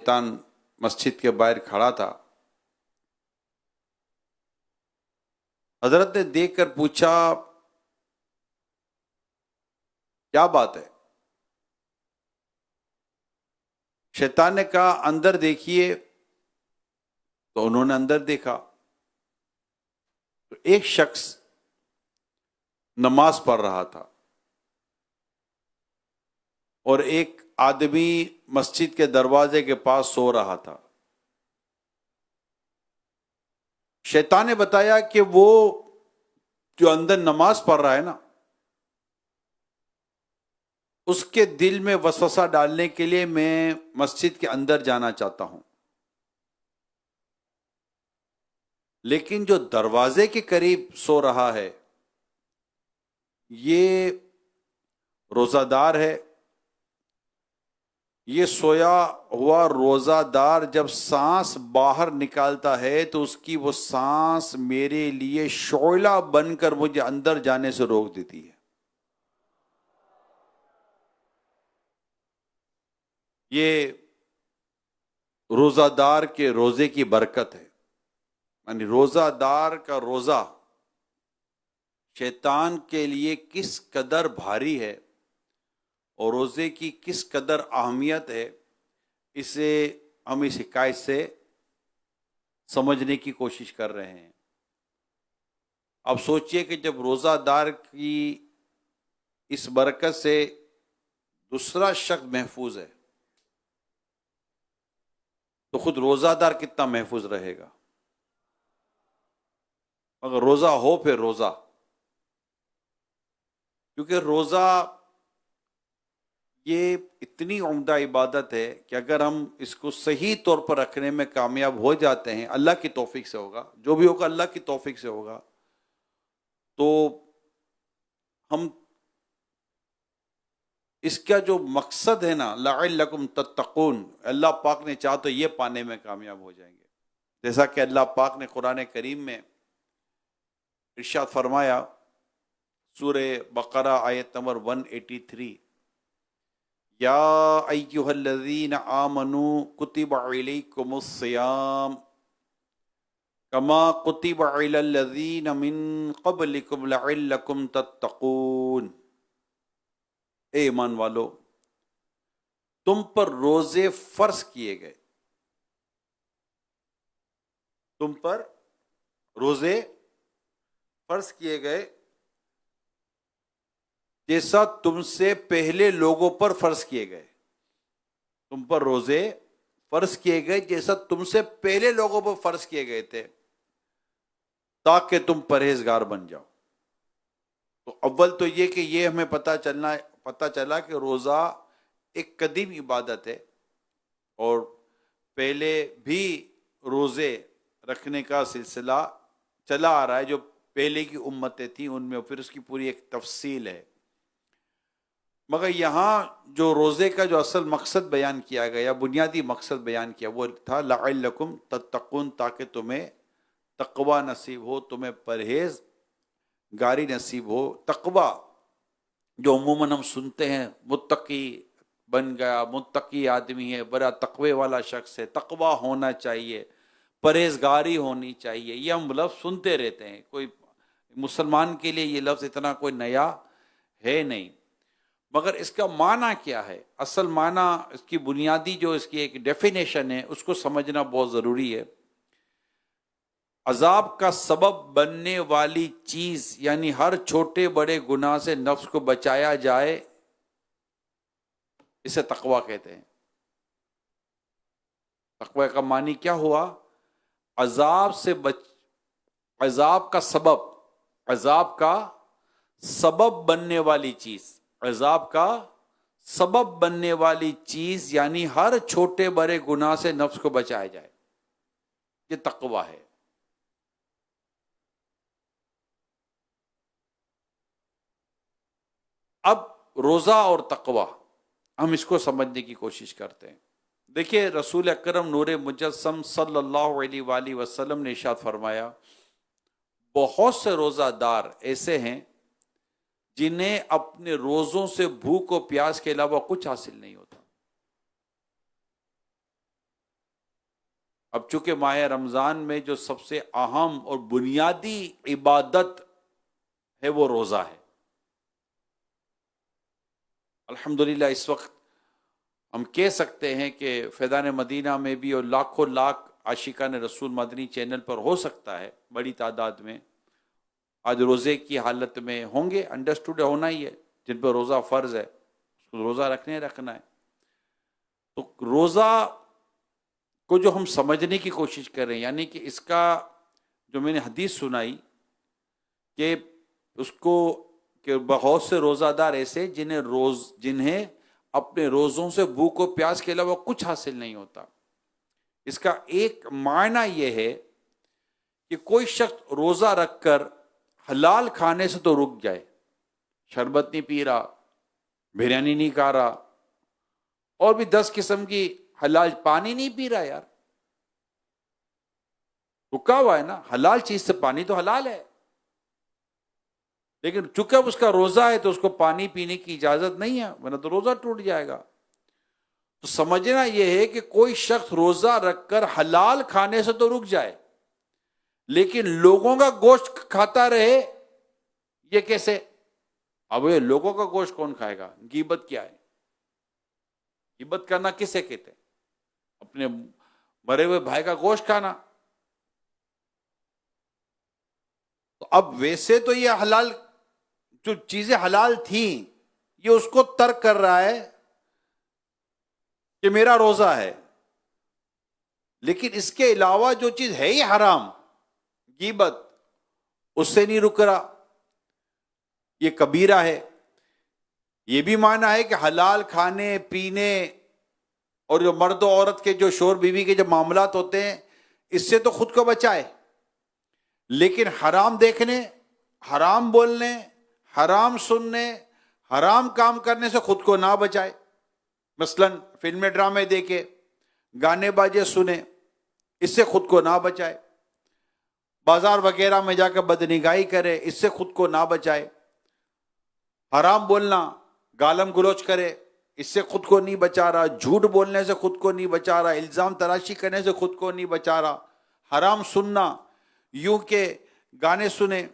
شیطان مسجد کے باہر کھڑا تھا. حضرت نے دیکھ کر پوچھا کیا بات ہے؟ شیطان نے کہا اندر دیکھیے. تو انہوں نے اندر دیکھا تو ایک شخص نماز پڑھ رہا تھا اور ایک آدمی مسجد کے دروازے کے پاس سو رہا تھا. شیطان نے بتایا کہ وہ جو اندر نماز پڑھ رہا ہے نا، اس کے دل میں وسوسہ ڈالنے کے لیے میں مسجد کے اندر جانا چاہتا ہوں، لیکن جو دروازے کے قریب سو رہا ہے یہ روزہ دار ہے. یہ سویا ہوا روزہ دار جب سانس باہر نکالتا ہے تو اس کی وہ سانس میرے لیے شعلہ بن کر مجھے اندر جانے سے روک دیتی ہے. یہ روزہ دار کے روزے کی برکت ہے. یعنی روزہ دار کا روزہ شیطان کے لیے کس قدر بھاری ہے اور روزے کی کس قدر اہمیت ہے، اسے ہم اس حکایت سے سمجھنے کی کوشش کر رہے ہیں. اب سوچئے کہ جب روزہ دار کی اس برکت سے دوسرا شخص محفوظ ہے تو خود روزہ دار کتنا محفوظ رہے گا. اگر روزہ ہو پھر روزہ، کیونکہ روزہ یہ اتنی عمدہ عبادت ہے کہ اگر ہم اس کو صحیح طور پر رکھنے میں کامیاب ہو جاتے ہیں، اللہ کی توفیق سے ہوگا، جو بھی ہوگا اللہ کی توفیق سے ہوگا، تو ہم اس کا جو مقصد ہے نا لعلکم تتقون، اللہ پاک نے چاہا تو یہ پانے میں کامیاب ہو جائیں گے. جیسا کہ اللہ پاک نے قرآن کریم میں ارشاد فرمایا سورہ بقرہ آیت نمبر 183، یا ایہا الذین آمنوا کتب علیکم الصیام کما کتب علی الذین من قبلکم لعلکم تتقون. اے ایمان والو، تم پر روزے فرض کیے گئے، تم پر روزے فرض کیے گئے جیسا تم سے پہلے لوگوں پر فرض کیے گئے. تم پر روزے فرض کیے گئے جیسا تم سے پہلے لوگوں پر فرض کیے گئے تھے تاکہ تم پرہیزگار بن جاؤ. تو اول تو یہ کہ یہ ہمیں پتہ چلا کہ روزہ ایک قدیم عبادت ہے اور پہلے بھی روزے رکھنے کا سلسلہ چلا آ رہا ہے. جو پہلے کی امتیں تھیں ان میں پھر اس کی پوری ایک تفصیل ہے. مگر یہاں جو روزے کا جو اصل مقصد بیان کیا گیا، بنیادی مقصد بیان کیا، وہ تھا لعلکم تتقون، تاکہ تمہیں تقوی نصیب ہو، تمہیں پرہیز گاری نصیب ہو. تقوی جو عموماً ہم سنتے ہیں متقی بن گیا، متقی آدمی ہے، بڑا تقوی والا شخص ہے، تقوی ہونا چاہیے، پرہیزگاری ہونی چاہیے، یہ ہم لفظ سنتے رہتے ہیں. کوئی مسلمان کے لیے یہ لفظ اتنا کوئی نیا ہے نہیں. مگر اس کا معنی کیا ہے؟ اصل معنی، اس کی بنیادی جو اس کی ایک ڈیفینیشن ہے، اس کو سمجھنا بہت ضروری ہے. عذاب کا سبب بننے والی چیز، یعنی ہر چھوٹے بڑے گناہ سے نفس کو بچایا جائے، اسے تقوی کہتے ہیں. تقوی کا معنی کیا ہوا؟ عذاب کا سبب بننے والی چیز، عذاب کا سبب بننے والی چیز یعنی ہر چھوٹے بڑے گناہ سے نفس کو بچایا جائے، یہ تقوی ہے. اب روزہ اور تقوی ہم اس کو سمجھنے کی کوشش کرتے ہیں. دیکھیے رسول اکرم نور مجسم صلی اللہ علیہ وآلہ وسلم نے ارشاد فرمایا، بہت سے روزہ دار ایسے ہیں جنہیں اپنے روزوں سے بھوک و پیاس کے علاوہ کچھ حاصل نہیں ہوتا. اب چونکہ ماہ رمضان میں جو سب سے اہم اور بنیادی عبادت ہے وہ روزہ ہے. الحمدللہ اس وقت ہم کہہ سکتے ہیں کہ فیضان مدینہ میں بھی اور لاکھوں لاکھ عاشقان رسول مدنی چینل پر ہو سکتا ہے بڑی تعداد میں آج روزے کی حالت میں ہوں گے. انڈرسٹوڈ ہونا ہی ہے جن پر روزہ فرض ہے اس کو روزہ رکھنا ہے. تو روزہ کو جو ہم سمجھنے کی کوشش کر رہے ہیں، یعنی کہ اس کا جو میں نے حدیث سنائی کہ اس کو کہ بہت سے روزہ دار ایسے جنہیں اپنے روزوں سے بھوک و پیاس کے علاوہ کچھ حاصل نہیں ہوتا. اس کا ایک معنی یہ ہے کہ کوئی شخص روزہ رکھ کر حلال کھانے سے تو رک جائے، شربت نہیں پی رہا، بریانی نہیں کھا رہا، اور بھی 10 قسم کی حلال، پانی نہیں پی رہا، یار رکا ہوا ہے نا. حلال چیز سے پانی تو حلال ہے، لیکن چونکہ اب اس کا روزہ ہے تو اس کو پانی پینے کی اجازت نہیں ہے، ورنہ تو روزہ ٹوٹ جائے گا. تو سمجھنا یہ ہے کہ کوئی شخص روزہ رکھ کر حلال کھانے سے تو رک جائے لیکن لوگوں کا گوشت کھاتا رہے، یہ کیسے؟ اب یہ لوگوں کا گوشت کون کھائے گا؟ غیبت کیا ہے؟ غیبت کرنا کسے کہتے ہیں؟ اپنے مرے ہوئے بھائی کا گوشت کھانا. تو اب ویسے تو یہ حلال، جو چیزیں حلال تھیں یہ اس کو ترک کر رہا ہے کہ میرا روزہ ہے، لیکن اس کے علاوہ جو چیز ہے ہی حرام، غیبت، اس سے نہیں رک رہا، یہ کبیرہ ہے. یہ بھی معنی ہے کہ حلال کھانے پینے اور جو مرد و عورت کے جو شوہر بیوی کے جو معاملات ہوتے ہیں اس سے تو خود کو بچائے، لیکن حرام دیکھنے، حرام بولنے، حرام سننے، حرام کام کرنے سے خود کو نہ بچائے. مثلا فلمیں ڈرامے دیکھے، گانے باجے سنے، اس سے خود کو نہ بچائے. بازار وغیرہ میں جا کے بدنگاہی کرے، اس سے خود کو نہ بچائے. حرام بولنا، گالم گلوچ کرے، اس سے خود کو نہیں بچا رہا. جھوٹ بولنے سے خود کو نہیں بچا رہا، الزام تراشی کرنے سے خود کو نہیں بچا رہا. حرام سننا، یوں کہ گانے سنے،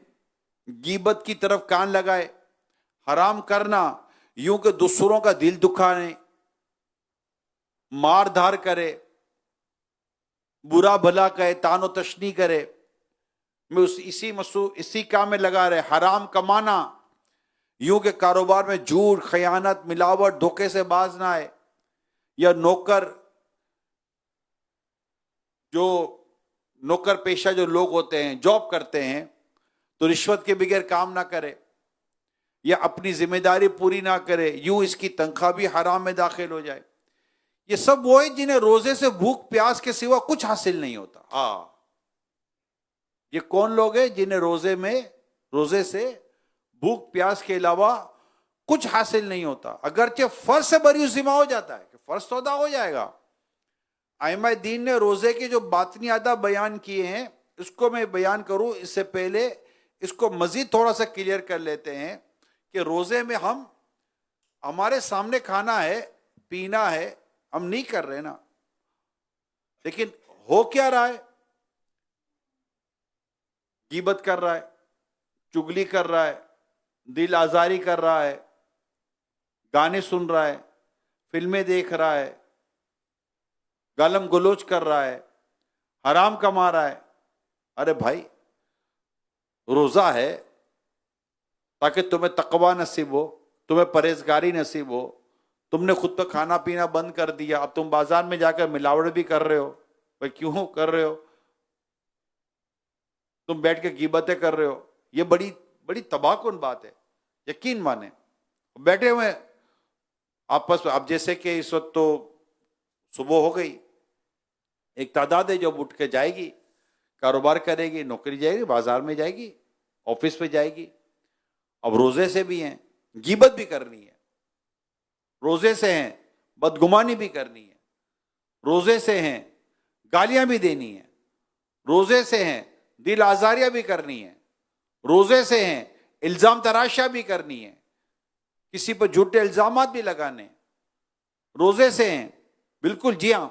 غیبت کی طرف کان لگائے. حرام کرنا، یوں کہ دوسروں کا دل دکھانے، مار دھار کرے، برا بھلا کہے، تان و تشنی کرے، میں اسی کام میں لگا رہے. حرام کمانا، یوں کہ کاروبار میں جھوٹ، خیانت، ملاوٹ، دھوکے سے باز نہ آئے. یا نوکر پیشہ جو لوگ ہوتے ہیں، جاب کرتے ہیں تو رشوت کے بغیر کام نہ کرے یا اپنی ذمہ داری پوری نہ کرے، یوں اس کی تنخواہ بھی حرام میں داخل ہو جائے. یہ سب وہ ہے جنہیں روزے سے بھوک پیاس کے سوا کچھ حاصل نہیں ہوتا. یہ کون لوگ ہیں جنہیں روزے سے بھوک پیاس کے علاوہ کچھ حاصل نہیں ہوتا؟ اگرچہ فرض سے بری ذمہ ہو جاتا ہے کہ فرض تو ادا ہو جائے گا. ائمہ دین نے روزے کے جو باطنی آداب بیان کیے ہیں اس کو میں بیان کروں اس سے پہلے اس کو مزید تھوڑا سا کلیئر کر لیتے ہیں کہ روزے میں ہمارے سامنے کھانا ہے، پینا ہے، ہم نہیں کر رہے نا، لیکن ہو کیا رہا ہے؟ غیبت کر رہا ہے، چگلی کر رہا ہے، دل آزاری کر رہا ہے، گانے سن رہا ہے، فلمیں دیکھ رہا ہے، گالم گلوچ کر رہا ہے، حرام کما رہا ہے. ارے بھائی، روزہ ہے تاکہ تمہیں تقوی نصیب ہو، تمہیں پرہیزگاری نصیب ہو. تم نے خود پہ کھانا پینا بند کر دیا، اب تم بازار میں جا کر ملاوٹ بھی کر رہے ہو. بھائی کیوں کر رہے ہو؟ تم بیٹھ کے غیبتیں کر رہے ہو. یہ بڑی بڑی تباہ کن بات ہے. یقین مانے بیٹھے ہوئے آپس میں، اب جیسے کہ اس وقت تو صبح ہو گئی، ایک تعداد ہے جو اٹھ کے جائے گی، کاروبار کرے گی، نوکری جائے گی، بازار میں جائے گی، آفس پہ جائے گی. اب روزے سے بھی ہیں، غیبت بھی کرنی ہے، روزے سے ہیں بدگمانی بھی کرنی ہے، روزے سے ہیں گالیاں بھی دینی ہیں، روزے سے ہیں دل آزاریاں بھی کرنی ہے، روزے سے ہیں الزام تراشیاں بھی کرنی ہے، کسی پر جھوٹے الزامات بھی لگانے. روزے سے ہیں بالکل، جی ہاں،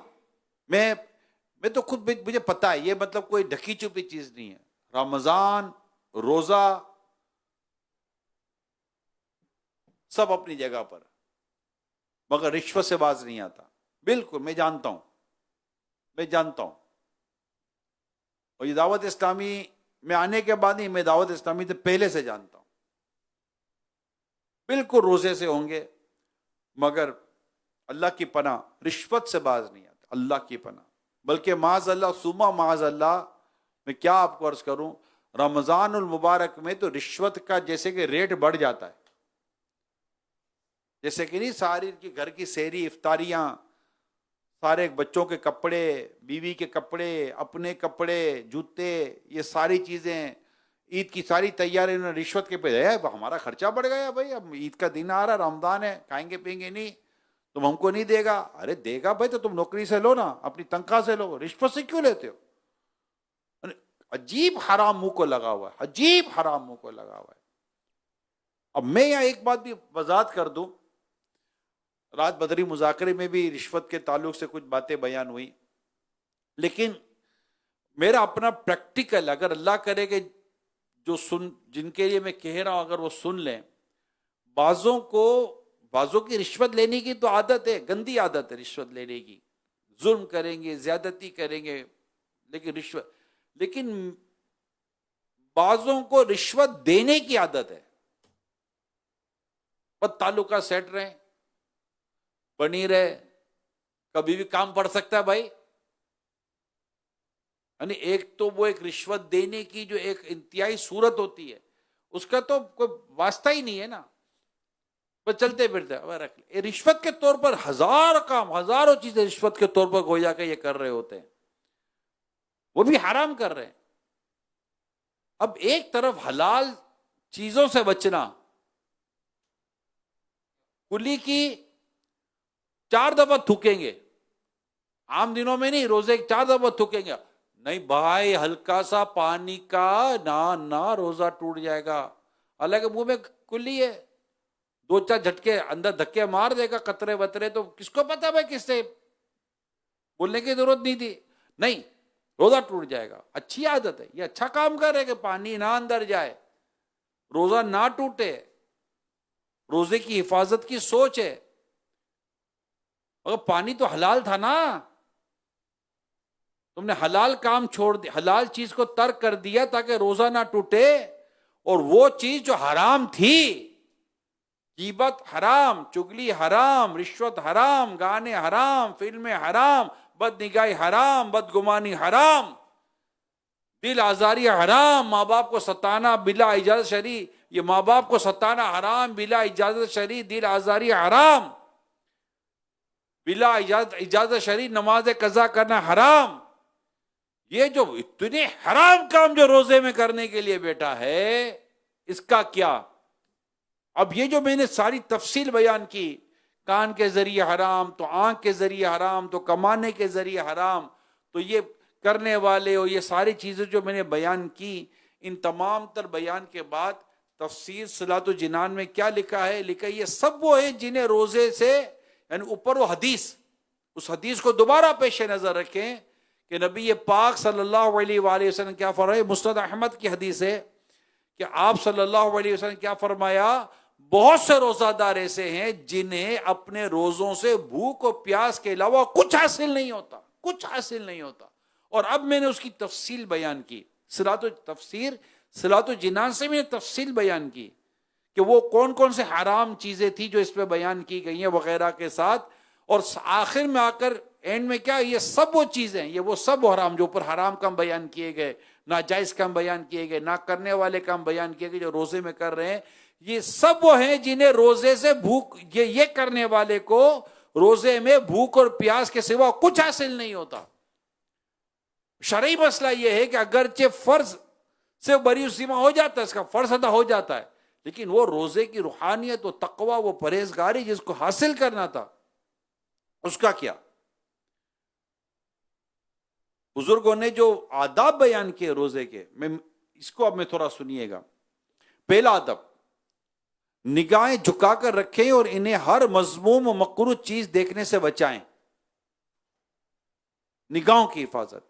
میں تو خود مجھے پتا ہے یہ مطلب کوئی ڈھکی چھپی چیز نہیں ہے. رمضان، روزہ، سب اپنی جگہ پر، مگر رشوت سے باز نہیں آتا. بالکل میں جانتا ہوں، میں جانتا ہوں. اور یہ دعوت اسلامی میں آنے کے بعد نہیں، میں دعوت اسلامی سے پہلے سے جانتا ہوں. بالکل روزے سے ہوں گے، مگر اللہ کی پناہ رشوت سے باز نہیں آتا. اللہ کی پناہ. بلکہ معاذ اللہ ثم معاذ اللہ، میں کیا آپ کو عرض کروں، رمضان المبارک میں تو رشوت کا جیسے کہ ریٹ بڑھ جاتا ہے. جیسے کہ نہیں ساری کی گھر کی سحری افطاریاں، سارے بچوں کے کپڑے، بیوی کے کپڑے، اپنے کپڑے، جوتے، یہ ساری چیزیں، عید کی ساری تیاری انہوں نے رشوت کے پہ ہے. ہمارا خرچہ بڑھ گیا بھائی، اب عید کا دن آ رہا، رمضان ہے، کھائیں گے پئیں گے نہیں، تم ہم کو نہیں دے گا. ارے دے گا بھائی تو تم نوکری سے لو نا، اپنی تنخواہ سے لو، رشوت سے کیوں لیتے ہو؟ عجیب حرام منہ کو لگا ہوا ہے، عجیب حرام منہ کو لگا ہوا ہے. اب میں یہاں ایک بات بھی وضاحت کر دوں، رات بدری مذاکرے میں بھی رشوت کے تعلق سے کچھ باتیں بیان ہوئی، لیکن میرا اپنا پریکٹیکل، اگر اللہ کرے کہ جن کے لیے میں کہہ رہا ہوں اگر وہ سن لیں، بعضوں کی رشوت لینے کی تو عادت ہے، گندی عادت ہے رشوت لینے کی، ظلم کریں گے، زیادتی کریں گے، لیکن بعضوں کو رشوت دینے کی عادت ہے. بد تعلقات سیٹ رہے، بنی رہے، کبھی بھی کام پڑ سکتا ہے بھائی. یعنی ایک تو وہ ایک رشوت دینے کی جو ایک انتہائی صورت ہوتی ہے، اس کا تو کوئی واسطہ ہی نہیں ہے نا، بس چلتے پھرتے رکھ لیں. رشوت کے طور پر ہزاروں چیزیں رشوت کے طور پر گویا کہ یہ کر رہے ہوتے ہیں، وہ بھی حرام کر رہے ہیں. اب ایک طرف حلال چیزوں سے بچنا، کلی کی 4 دفعہ تھوکیں گے، عام دنوں میں نہیں، روزے 4 دفعہ تھوکیں گے، نہیں بھائی ہلکا سا پانی کا نہ روزہ ٹوٹ جائے گا. حالانکہ منہ میں کلی ہے، 2-4 جھٹکے اندر دھکے مار دے گا، قطرے وطرے، تو کس کو پتا بھائی، کس سے بولنے کی ضرورت نہیں تھی، نہیں روزہ ٹوٹ جائے گا. اچھی عادت ہے، یہ اچھا کام کر رہے کہ پانی نہ اندر جائے، روزہ نہ ٹوٹے، روزے کی حفاظت کی سوچ ہے. مگر پانی تو حلال تھا نا، تم نے حلال کام چھوڑ دیا، حلال چیز کو ترک کر دیا تاکہ روزہ نہ ٹوٹے، اور وہ چیز جو حرام تھی، غیبت حرام، چگلی حرام، رشوت حرام، گانے حرام، فلمیں حرام، بد نگاہی حرام، بدگمانی حرام، دل آزاری حرام، ماں باپ کو ستانا بلا اجازت شرعی، یہ ماں باپ کو ستانا حرام بلا اجازت شرعی، دل آزاری حرام، بلا اجازت شرعی نماز قضا کرنا حرام. یہ جو اتنے حرام کام جو روزے میں کرنے کے لیے بیٹھا ہے، اس کا کیا؟ اب یہ جو میں نے ساری تفصیل بیان کی، کان کے ذریعے حرام، تو آنکھ کے ذریعے حرام، تو کمانے کے ذریعے حرام، تو یہ کرنے والے، اور یہ ساری چیزیں جو میں نے بیان کی، ان تمام تر بیان کے بعد تفسیر صلاۃ الجنان میں کیا لکھا ہے؟ لکھا ہے یہ سب وہ ہیں جنہیں روزے سے، یعنی اوپر وہ حدیث، اس حدیث کو دوبارہ پیش نظر رکھیں کہ نبی پاک صلی اللہ علیہ وآلہ وسلم کیا فرمایا. مسند احمد کی حدیث ہے کہ آپ صلی اللہ علیہ وسلم کیا فرمایا، بہت سے روزہ دار ایسے ہیں جنہیں اپنے روزوں سے بھوک و پیاس کے علاوہ کچھ حاصل نہیں ہوتا، کچھ حاصل نہیں ہوتا. اور اب میں نے اس کی تفصیل بیان کی، صلاۃ الجنان سے میں نے تفصیل بیان کی کہ وہ کون کون سے حرام چیزیں تھی جو اس پہ بیان کی گئی ہیں وغیرہ کے ساتھ. اور آخر میں آ کر اینڈ میں کیا، یہ سب وہ چیزیں، یہ وہ سب حرام جو اوپر حرام کام بیان کیے گئے، ناجائز کام بیان کیے گئے، نہ کرنے والے کام بیان کیے گئے جو روزے میں کر رہے ہیں، یہ سب وہ ہیں جنہیں روزے سے بھوک، یہ کرنے والے کو روزے میں بھوک اور پیاس کے سوا کچھ حاصل نہیں ہوتا. شرعی مسئلہ یہ ہے کہ اگرچہ فرض سے بری سیما ہو جاتا ہے، اس کا فرض ادا ہو جاتا ہے، لیکن وہ روزے کی روحانیت و تقوی، وہ پرہیزگاری جس کو حاصل کرنا تھا، اس کا کیا؟ بزرگوں نے جو آداب بیان کیے روزے کے، میں اس کو اب میں تھوڑا سنیے گا. پہلا ادب، نگاہیں جھکا کر رکھیں اور انہیں ہر مذموم و مکروہ چیز دیکھنے سے بچائیں. نگاہوں کی حفاظت،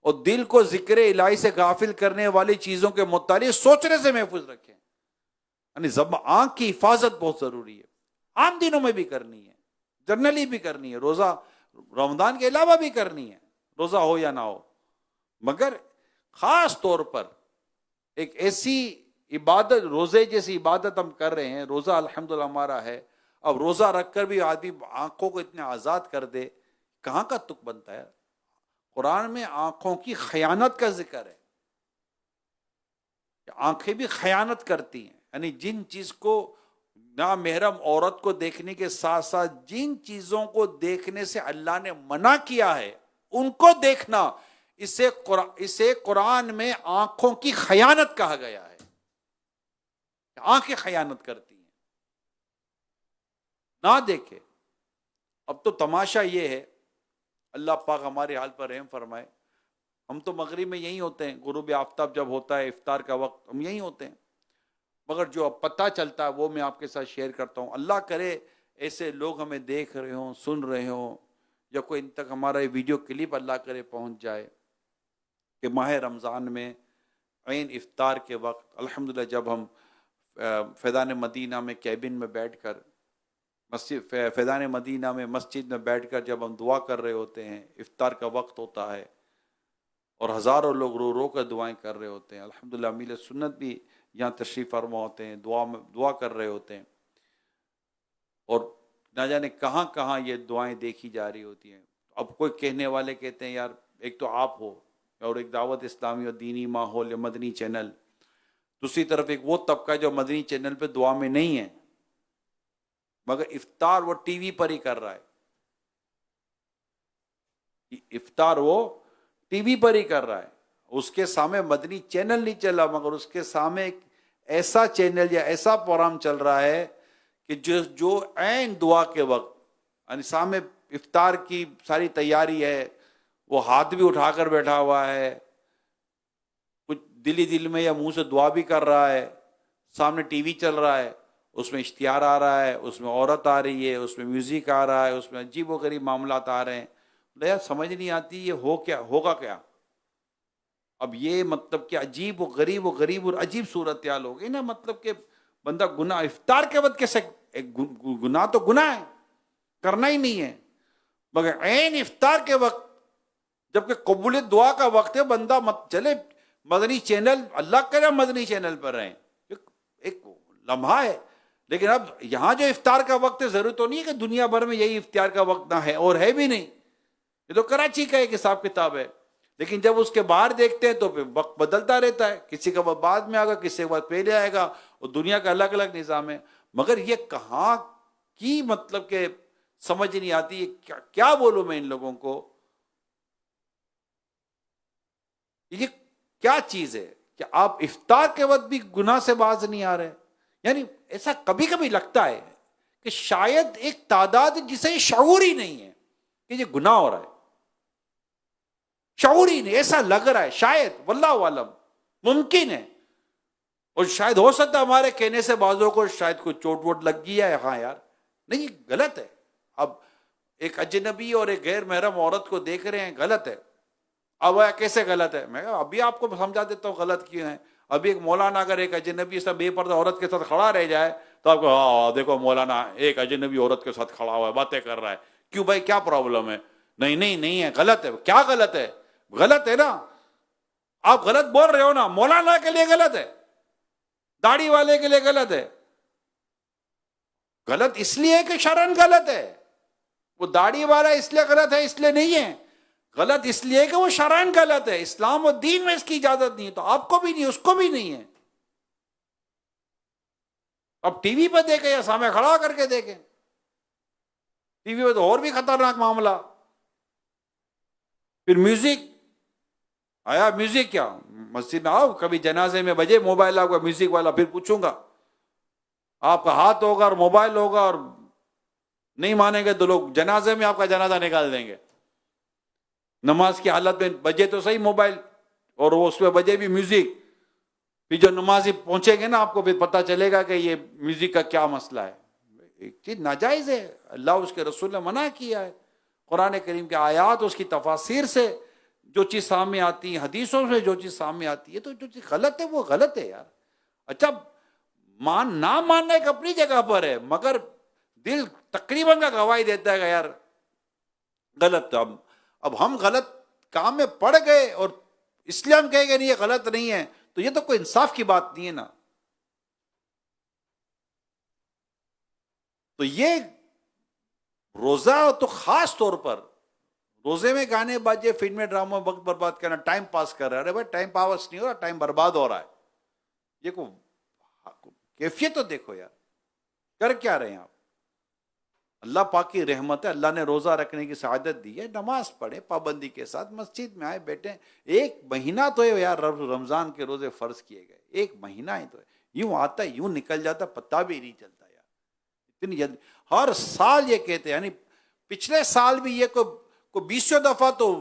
اور دل کو ذکر الہی سے غافل کرنے والی چیزوں کے متعلق سوچنے سے محفوظ رکھیں. یعنی آنکھ کی حفاظت بہت ضروری ہے، عام دنوں میں بھی کرنی ہے، جنرلی بھی کرنی ہے، روزہ رمضان کے علاوہ بھی کرنی ہے، روزہ ہو یا نہ ہو. مگر خاص طور پر ایک ایسی عبادت، روزے جیسی عبادت ہم کر رہے ہیں، روزہ الحمدللہ ہمارا ہے. اب روزہ رکھ کر بھی آدمی آنکھوں کو اتنے آزاد کر دے، کہاں کا تک بنتا ہے؟ قرآن میں آنکھوں کی خیانت کا ذکر ہے کہ آنکھیں بھی خیانت کرتی ہیں. یعنی جن چیز کو نامحرم عورت کو دیکھنے کے ساتھ ساتھ جن چیزوں کو دیکھنے سے اللہ نے منع کیا ہے ان کو دیکھنا، اسے قرآن میں آنکھوں کی خیانت کہا گیا ہے. آنکھیں خیانت کرتی ہیں، نہ دیکھے. اب تو تماشا یہ ہے، اللہ پاک ہمارے حال پر رحم فرمائے، ہم تو مغرب میں یہی ہوتے ہیں، غروب آفتاب جب ہوتا ہے افطار کا وقت ہم یہی ہوتے ہیں. مگر جو اب پتہ چلتا ہے وہ میں آپ کے ساتھ شیئر کرتا ہوں. اللہ کرے ایسے لوگ ہمیں دیکھ رہے ہوں، سن رہے ہوں، یا کوئی ان تک ہمارا یہ ویڈیو کلپ اللہ کرے پہنچ جائے کہ ماہ رمضان میں عین افطار کے وقت الحمدللہ جب ہم فیضان مدینہ میں کیبن میں بیٹھ کر فیضان مدینہ میں مسجد میں بیٹھ کر جب ہم دعا کر رہے ہوتے ہیں، افطار کا وقت ہوتا ہے اور ہزاروں لوگ رو رو کر دعائیں کر رہے ہوتے ہیں. الحمدللہ امیل سنت بھی یہاں تشریف فرما ہوتے ہیں، دعا کر رہے ہوتے ہیں، اور نہ جانے کہاں کہاں یہ دعائیں دیکھی جا رہی ہوتی ہیں. اب کوئی کہنے والے کہتے ہیں یار ایک تو آپ ہو اور ایک دعوت اسلامی اور دینی ماحول یا مدنی چینل، دوسری طرف ایک وہ طبقہ جو مدنی چینل پہ دعا میں نہیں ہے مگر افطار وہ ٹی وی پر ہی کر رہا ہے. افطار وہ ٹی وی پر ہی کر رہا ہے، اس کے سامنے مدنی چینل نہیں چل رہا مگر اس کے سامنے ایک ایسا چینل یا ایسا پروگرام چل رہا ہے کہ جو عین دعا کے وقت، یعنی سامنے افطار کی ساری تیاری ہے، وہ ہاتھ بھی اٹھا کر بیٹھا ہوا ہے، کچھ دل میں یا منہ سے دعا بھی کر رہا ہے، سامنے ٹی وی چل رہا ہے، اس میں اشتہار آ رہا ہے، اس میں عورت آ رہی ہے، اس میں میوزک آ رہا ہے، اس میں عجیب و غریب معاملات آ رہے ہیں. یار سمجھ نہیں آتی یہ ہوگا کیا. اب یہ مطلب کہ عجیب و غریب اور عجیب صورتحال ہو گئی نا. مطلب کہ بندہ گناہ افطار کے وقت کیسے، گناہ تو گناہ ہے، کرنا ہی نہیں ہے، مگر عین افطار کے وقت جبکہ قبولیت دعا کا وقت ہے، بندہ چلے مدنی چینل، اللہ کرے مدنی چینل پر رہیں، ایک لمحہ ہے. لیکن اب یہاں جو افطار کا وقت ہے، ضرورت تو نہیں ہے کہ دنیا بھر میں یہی افطار کا وقت نہ ہے، اور ہے بھی نہیں، یہ تو کراچی کا ایک حساب کتاب ہے. لیکن جب اس کے باہر دیکھتے ہیں تو پھر وقت بدلتا رہتا ہے، کسی کا وقت بعد میں آگا، کسی کا وقت پہلے آئے گا، اور دنیا کا الگ الگ نظام ہے. مگر یہ کہاں کی مطلب کہ سمجھ نہیں آتی، کیا بولوں میں ان لوگوں کو، یہ کیا چیز ہے کہ آپ افطار کے وقت بھی گناہ سے باز نہیں آ رہے. یعنی ایسا کبھی کبھی لگتا ہے کہ شاید ایک تعداد جسے شعور ہی نہیں ہے کہ یہ گناہ ہو رہا ہے، شعور ہی نہیں، ایسا لگ رہا ہے، شاید واللہ عالم ممکن ہے، اور شاید ہو سکتا ہے ہمارے کہنے سے بعضوں کو شاید کوئی چوٹ ووٹ لگ گیا ہے. ہاں یار نہیں، غلط ہے. اب ایک اجنبی اور ایک غیر محرم عورت کو دیکھ رہے ہیں، غلط ہے. اب کیسے غلط ہے؟ میں ابھی آپ کو سمجھا دیتا ہوں غلط کیوں ہے. ابھی ایک مولانا اگر ایک اجنبی سب بے پردہ عورت کے ساتھ کھڑا رہ جائے تو آپ کو ہاں دیکھو مولانا ایک اجنبی عورت کے ساتھ کھڑا ہوا ہے، باتیں کر رہا ہے، کیوں بھائی کیا پرابلم ہے؟ نہیں ہے، غلط ہے. کیا غلط ہے؟ غلط ہے نا، آپ غلط بول رہے ہو نا. مولانا کے لیے غلط ہے، داڑھی والے کے لیے غلط ہے. غلط اس لیے کہ شرعن غلط ہے. وہ داڑھی والا اس لیے غلط ہے، اس لیے نہیں ہے. غلط اس لیے کہ وہ شرعن غلط ہے، اسلام و دین میں اس کی اجازت نہیں ہے، تو آپ کو بھی نہیں، اس کو بھی نہیں ہے. اب ٹی وی پہ دیکھیں یا سامنے کھڑا کر کے دیکھیں، ٹی وی پہ تو اور بھی خطرناک معاملہ. پھر میوزک آیا، میوزک کیا مسجد میں آؤ کبھی جنازے میں بجے موبائل آپ کا میوزک والا، پھر پوچھوں گا آپ کا ہاتھ ہوگا اور موبائل ہوگا، اور نہیں مانیں گے تو لوگ جنازے میں آپ کا جنازہ نکال دیں گے. نماز کی حالت میں بجے تو صحیح موبائل، اور وہ اس میں بجے بھی میوزک. پھر جو نمازی پہنچیں گے نا آپ کو پھر پتہ چلے گا کہ یہ میوزک کا کیا مسئلہ ہے. ایک چیز ناجائز ہے، اللہ اس کے رسول نے منع کیا ہے. قرآن کریم کے آیات، اس کی تفاسیر سے جو چیز سامنے آتی ہے، حدیثوں سے جو چیز سامنے آتی ہے، تو جو چیز غلط ہے وہ غلط ہے یار. اچھا نہ ماننا ایک اپنی جگہ پر ہے، مگر دل تقریباً کا گواہی دیتا ہے کہ یار غلط. اب ہم غلط کام میں پڑ گئے اور اس لیے ہم کہیں گے نہیں یہ غلط نہیں ہے، تو یہ تو کوئی انصاف کی بات نہیں ہے نا. تو یہ روزہ تو خاص طور پر روزے میں گانے باجے، فلمیں، ڈراموں وقت برباد کرنا، ٹائم پاس کر رہا ہے. ارے بھائی ٹائم پاس نہیں ہو رہا، ٹائم برباد ہو رہا ہے. یہ کو کیفیت تو دیکھو یار، کر کیا رہے ہیں آپ. اللہ پاک کی رحمت ہے، اللہ نے روزہ رکھنے کی سعادت دی ہے. نماز پڑھیں پابندی کے ساتھ، مسجد میں آئے بیٹھیں. ایک مہینہ تو ہے یار رمضان کے روزے فرض کیے گئے، ایک مہینہ ہی تو ہے. یوں آتا ہے یوں نکل جاتا، پتہ بھی نہیں چلتا یار. اتنی ہر سال یہ کہتے ہیں، یعنی پچھلے سال بھی یہ کو 20 دفعہ تو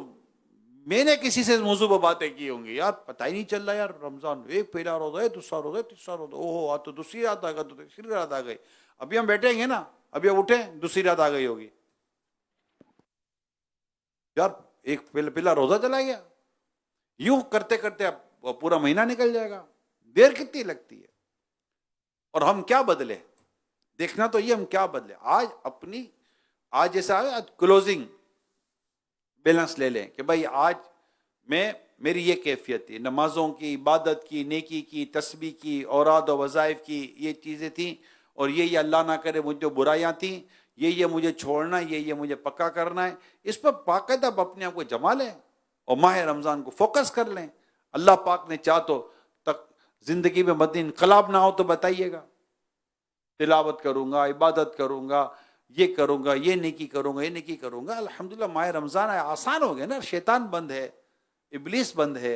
میں نے کسی سے موضوع پر باتیں کی ہوں گی یار. پتہ ہی نہیں چل رہا یار، رمضان ایک پہلا روزہ ہے، دوسرا روزہ ہے، تیسرا روزہ، اوہ تو دوسری رات آ گئی، تو تیسری رات آ گئی. ابھی ہم بیٹھیں گے نا، ابھی اب اٹھیں دوسری رات آ گئی ہوگی یار. ایک پہلا روزہ چلا گیا. یوں کرتے کرتے اب پورا مہینہ نکل جائے گا. دیر کتنی لگتی ہے. اور ہم کیا بدلے، دیکھنا تو یہ ہم کیا بدلے. آج جیسا آج کلوزنگ بیلنس لے لیں کہ بھائی آج میری یہ کیفیت تھی، نمازوں کی، عبادت کی، نیکی کی، تسبیح کی، اوراد و وظائف کی، یہ چیزیں تھیں. اور یہ اللہ نہ کرے مجھ جو برائیاں تھیں، یہ مجھے چھوڑنا، یہ مجھے پکا کرنا ہے. اس پر باقاعدہ اپنے آپ کو جما لیں اور ماہ رمضان کو فوکس کر لیں. اللہ پاک نے چاہ تو تک زندگی میں مدنی انقلاب نہ ہو تو بتائیے گا. تلاوت کروں گا، عبادت کروں گا، یہ کروں گا، یہ نیکی کروں گا، یہ نیکی کروں گا. الحمدللہ ماہ رمضان ہے، آسان ہو گیا نا. شیطان بند ہے، ابلیس بند ہے،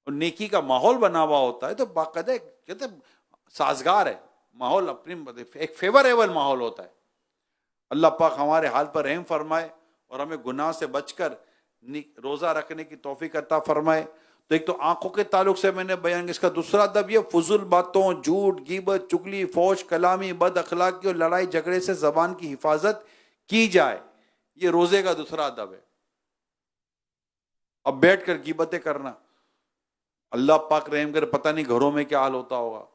اور نیکی کا ماحول بنا ہوا ہوتا ہے. تو باقاعدہ کہتے سازگار ہے ماحول، اپنی ایک فیوریبل ماحول ہوتا ہے. اللہ پاک ہمارے حال پر رحم فرمائے اور ہمیں گناہ سے بچ کر روزہ رکھنے کی توفیق عطا فرمائے. تو ایک تو آنکھوں کے تعلق سے میں نے بیان کیا، اس کا دوسرا ادب یہ فضول باتوں، جھوٹ، غیبت، چگلی، فحش کلامی، بد اخلاقی اور لڑائی جھگڑے سے زبان کی حفاظت کی جائے. یہ روزے کا دوسرا ادب ہے. اب بیٹھ کر غیبتیں کرنا، اللہ پاک رحم کر، پتہ نہیں گھروں میں کیا حال ہوتا ہوگا.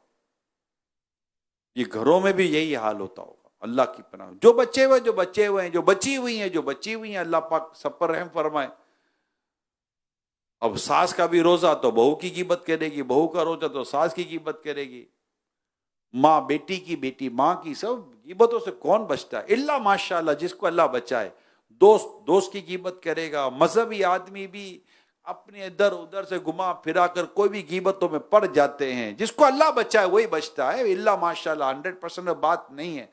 یہ گھروں میں بھی یہی حال ہوتا ہوگا. اللہ کی پناہ. جو بچے ہوئے ہیں، جو بچی ہوئی ہیں، اللہ پاک سب پر رحم فرمائے. اب ساس کا بھی روزہ تو بہو کی غیبت کرے گی، بہو کا روزہ تو ساس کی غیبت کرے گی، ماں بیٹی کی، بیٹی ماں کی. سب غیبتوں سے کون بچتا ہے الا ماشاءاللہ جس کو اللہ بچائے. دوست کی غیبت کرے گا. مذہبی آدمی بھی اپنے ادھر ادھر سے گھما پھرا کر کوئی بھی غیبتوں میں پڑ جاتے ہیں. جس کو اللہ بچائے وہی بچتا ہے، الا ماشاءاللہ 100% بات نہیں ہے.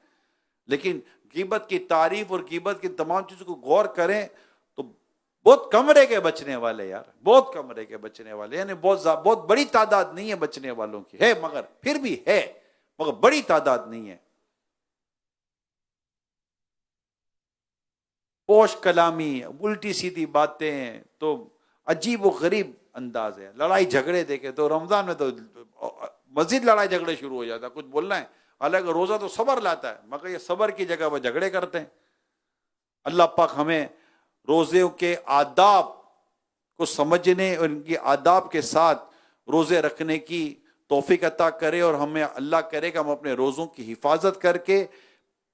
لیکن غیبت کی تعریف اور غیبت کی تمام چیزوں کو غور کریں تو بہت کم رہ کے بچنے والے یار، بہت کم رہ کے بچنے والے. یعنی بہت بڑی تعداد نہیں ہے بچنے والوں کی، ہے مگر پھر بھی ہے، مگر بڑی تعداد نہیں ہے. پوش کلامی، الٹی سیدھی باتیں، تو عجیب و غریب انداز ہے. لڑائی جھگڑے دیکھے تو رمضان میں تو مزید لڑائی جھگڑے شروع ہو جاتا ہے. کچھ بولنا ہے، حالانکہ روزہ تو صبر لاتا ہے، مگر یہ صبر کی جگہ وہ جھگڑے کرتے ہیں. اللہ پاک ہمیں روزے کے آداب کو سمجھنے اور ان کی آداب کے ساتھ روزے رکھنے کی توفیق عطا کرے، اور ہمیں اللہ کرے کہ ہم اپنے روزوں کی حفاظت کر کے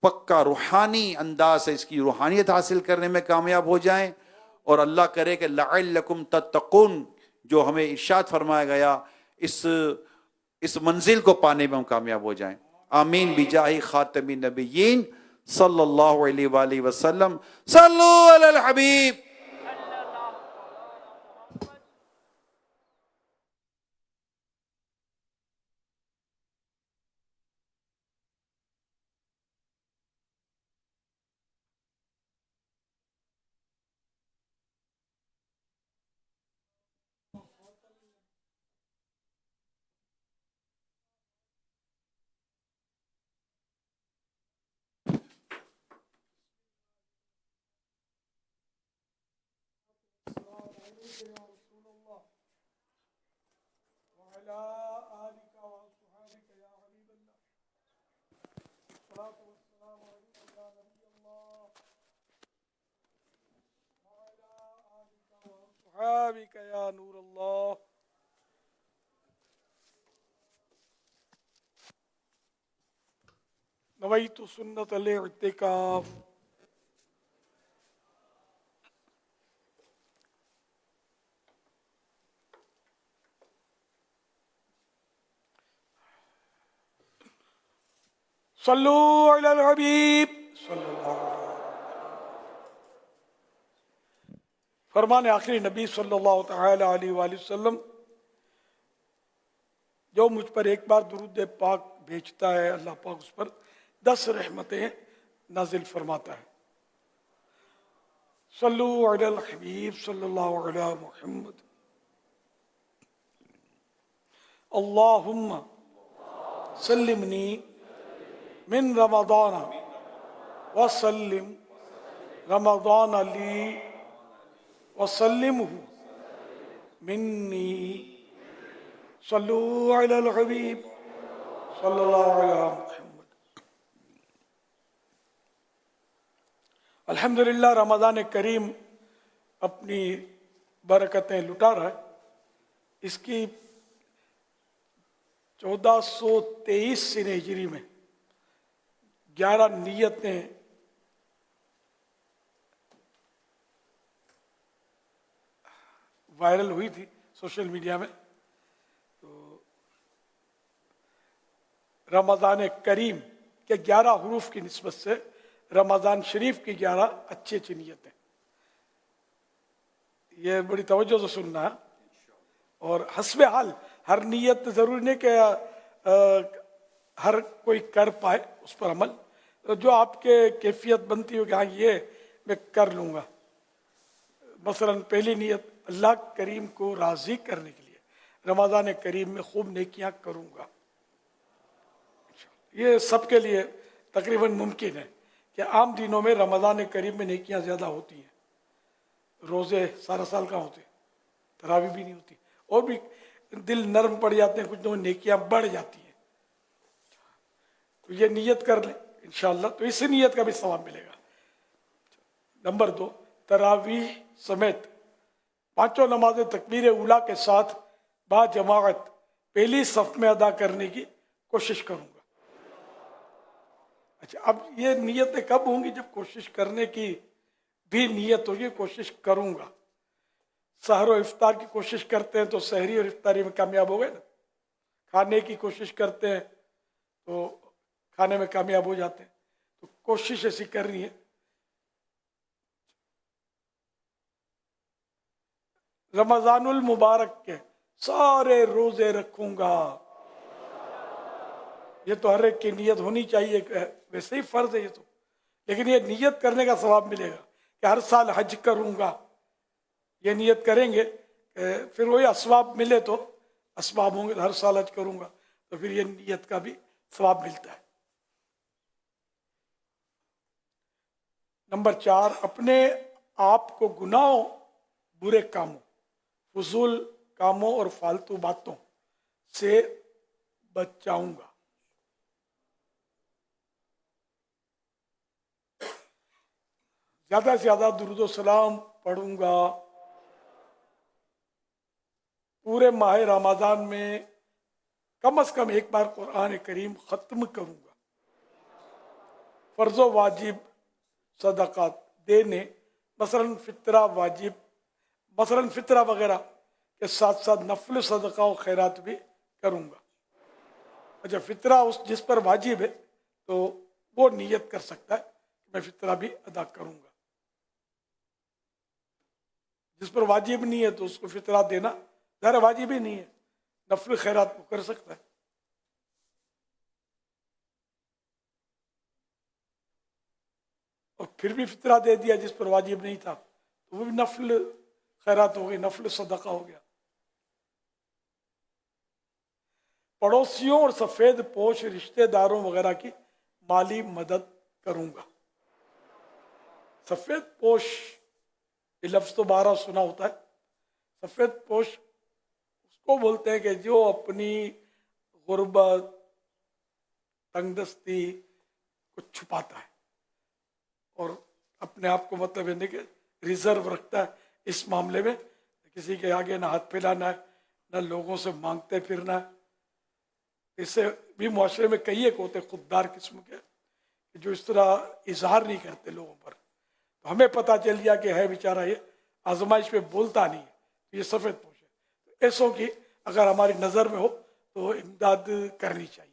پکا روحانی انداز سے اس کی روحانیت حاصل کرنے میں کامیاب ہو جائیں. اور اللہ کرے کہ لعلکم تتقون جو ہمیں ارشاد فرمایا گیا، اس منزل کو پانے میں ہم کامیاب ہو جائیں. آمین بجاہ خاتم النبیین صلی اللہ علیہ وآلہ وسلم. صلو علی الحبیب. أصحابك يا نور الله. نويت سنة الاعتكاف. صلوا على الحبيب صلی اللہ علیہ وسلم. فرمان آخری نبی صلی اللہ تعالی علیہ وآلہ وسلم، جو مجھ پر ایک بار درود پاک بھیجتا ہے اللہ پاک اس پر 10 رحمتیں نازل فرماتا ہے. صلو علی الحبیب صلی اللہ علیہ محمد. اللہم سلمنی من رمضان وسلم رمضان لی وسلمہ منی. صلو علی الحبیب صلی اللہ علیہ محمد. الحمدللہ رمضان کریم اپنی برکتیں لٹا رہا ہے. اس کی 1423 ہجری میں 11 نیتیں وائرل ہوئی تھی سوشل میڈیا میں. تو رمضان کریم کے 11 حروف کی نسبت سے رمضان شریف کی 11 اچھی اچھی نیتیں، یہ بڑی توجہ سے سننا ہے. اور حسب حال ہر نیت ضروری نہیں کہ ہر کوئی کر پائے اس پر عمل. جو آپ کے کیفیت بنتی ہو کہ ہاں یہ میں کر لوں گا. مثلا پہلی نیت اللہ کریم کو راضی کرنے کے لیے رمضان کریم میں خوب نیکیاں کروں گا. یہ سب کے لیے تقریباً ممکن ہے کہ عام دنوں میں رمضان کریم میں نیکیاں زیادہ ہوتی ہیں. روزے سارا سال کا ہوتے، تراویح بھی نہیں ہوتی، اور بھی دل نرم پڑ جاتے ہیں، کچھ نہ نیکیاں بڑھ جاتی ہیں. تو یہ نیت کر لیں انشاءاللہ تو اس نیت کا بھی ثواب ملے گا. نمبر 2، تراویح سمیت 5 نمازیں تکبیر اولیٰ کے ساتھ با جماعت پہلی صف میں ادا کرنے کی کوشش کروں گا. اچھا، اب یہ نیتیں کب ہوں گی؟ جب کوشش کرنے کی بھی نیت ہوگی، کوشش کروں گا. سحر و افطار کی کوشش کرتے ہیں تو سحری اور افطاری میں کامیاب ہو گئے نا. کھانے کی کوشش کرتے ہیں تو کھانے میں کامیاب ہو جاتے ہیں. تو کوشش ایسی کرنی ہے. رمضان المبارک کے سارے روزے رکھوں گا. یہ تو ہر ایک کی نیت ہونی چاہیے، ویسے ہی فرض ہے یہ تو، لیکن یہ نیت کرنے کا ثواب ملے گا کہ ہر سال حج کروں گا. یہ نیت کریں گے پھر وہی اسباب ملے تو اسباب ہوں گے، ہر سال حج کروں گا تو پھر یہ نیت کا بھی ثواب ملتا ہے. نمبر 4، اپنے آپ کو گناہوں، برے کاموں، فضول کاموں اور فالتو باتوں سے بچاؤں گا. زیادہ سے زیادہ درود و سلام پڑھوں گا. پورے ماہ رمضان میں کم از کم ایک بار قرآن کریم ختم کروں گا. فرض و واجب صدقات دینے، مثلا فطرہ واجب، مثلا فطرہ وغیرہ کے ساتھ ساتھ نفل صدقہ و خیرات بھی کروں گا. اچھا، فطرہ جس پر واجب ہے تو وہ نیت کر سکتا ہے کہ میں فطرہ بھی ادا کروں گا. جس پر واجب نہیں ہے تو اس کو فطرہ دینا ظاہر واجب ہی نہیں ہے، نفل خیرات کو کر سکتا ہے. اور پھر بھی فطرہ دے دیا جس پر واجب نہیں تھا تو وہ بھی نفل خیرات ہو گئی، نفل صدقہ ہو گیا. پڑوسیوں اور سفید پوش رشتہ داروں وغیرہ کی مالی مدد کروں گا. سفید پوش یہ لفظ تو 12 سنا ہوتا ہے. سفید پوش اس کو بولتے ہیں کہ جو اپنی غربت، تنگ دستی کو چھپاتا ہے اور اپنے آپ کو مطلب ہے کہ ریزرو رکھتا ہے اس معاملے میں کسی کے آگے نہ ہاتھ پھیلانا ہے، نہ لوگوں سے مانگتے پھرنا ہے. اس سے بھی معاشرے میں کئی ایک ہوتے خوددار قسم کے کہ جو اس طرح اظہار نہیں کرتے لوگوں پر. تو ہمیں پتہ چل گیا کہ ہے بیچارہ یہ آزمائش پہ بولتا نہیں ہے، یہ سفید پوش ہے. ایسوں کی اگر ہماری نظر میں ہو تو امداد کرنی چاہیے.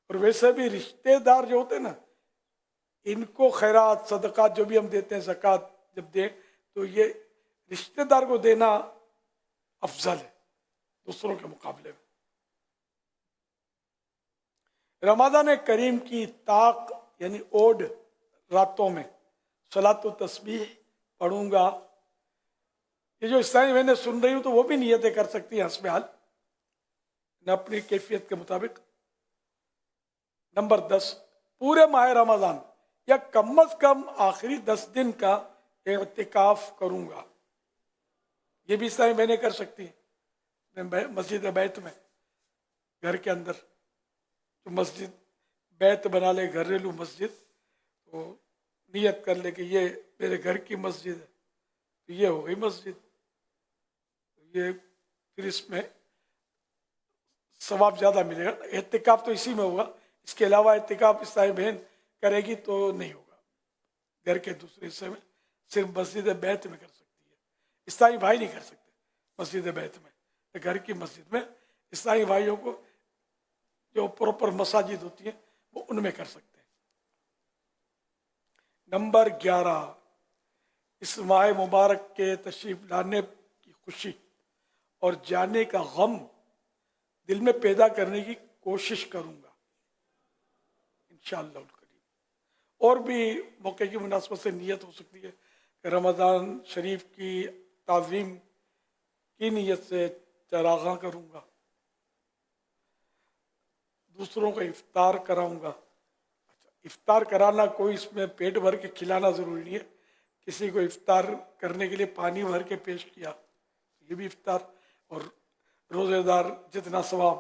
اور ویسے بھی رشتے دار جو ہوتے ہیں نا، ان کو خیرات صدقات جو بھی ہم دیتے ہیں، زکوٰۃ جب دیں تو یہ رشتے دار کو دینا افضل ہے دوسروں کے مقابلے میں. رمضان کریم کی طاق یعنی اوڈ راتوں میں صلاۃ و تسبیح پڑھوں گا. یہ جو اسلامی میں نے سن رہی ہوں تو وہ بھی نیتیں کر سکتی ہیں حسب حال نہ اپنی کیفیت کے مطابق. نمبر 10، پورے ماہ رمضان یا کم از کم آخری 10 دن کا اعتکاف کروں گا. یہ بھی اسلامی میں نے کر سکتی ہیں مسجد بیت میں، گھر کے اندر جو مسجد بیت بنا لے، گھریلو مسجد، تو نیت کر لے کہ یہ میرے گھر کی مسجد ہے، تو یہ ہو گئی مسجد. یہ پھر اس میں ثواب زیادہ ملے گا. اعتکاف تو اسی میں ہوگا، اس کے علاوہ اعتکاف اسلامی بہن کرے گی تو نہیں ہوگا. گھر کے دوسرے حصے میں صرف مسجد بیت میں کر سکتی ہے. اسلامی بھائی نہیں کر سکتے مسجد بیت میں. گھر کی مسجد میں اسلامی بھائیوں کو جو پراپر مساجد ہوتی ہیں وہ ان میں کر سکتے ہیں. نمبر 11، اس ماہ مبارک کے تشریف لانے کی خوشی اور جانے کا غم دل میں پیدا کرنے کی کوشش کروں گا انشاءاللہ الکریم. اور بھی موقع کی مناسبت سے نیت ہو سکتی ہے کہ رمضان شریف کی تعظیم کی نیت سے چراغاں کروں گا، دوسروں کو افطار کراؤں گا. اچھا، افطار کرانا کوئی اس میں پیٹ بھر کے کھلانا ضروری نہیں ہے. کسی کو افطار کرنے کے لیے پانی بھر کے پیش کیا، یہ بھی افطار. اور روزے دار جتنا ثواب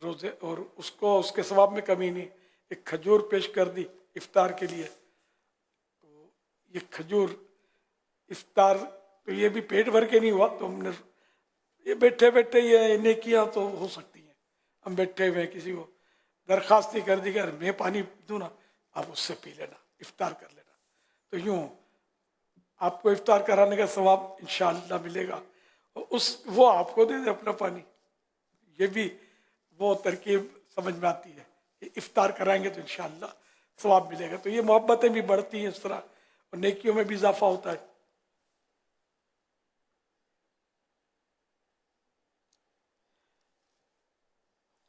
روزے، اور اس کو اس کے ثواب میں کمی نہیں. ایک کھجور پیش کر دی افطار کے لیے، تو یہ کھجور افطار، تو یہ بھی پیٹ بھر کے نہیں ہوا. تو ہم نے یہ بیٹھے بیٹھے یہ نیکیاں تو ہو سکتی ہیں. ہم بیٹھے ہوئے کسی کو درخواست کر دی کہ میں پانی دوں نا، آپ اس سے پی لینا، افطار کر لینا. تو یوں آپ کو افطار کرانے کا ثواب انشاءاللہ ملے گا. وہ آپ کو دے دے اپنا پانی. یہ بھی وہ ترکیب سمجھ میں آتی ہے کہ افطار کرائیں گے تو انشاءاللہ ثواب ملے گا. تو یہ محبتیں بھی بڑھتی ہیں اس طرح، اور نیکیوں میں بھی اضافہ ہوتا ہے.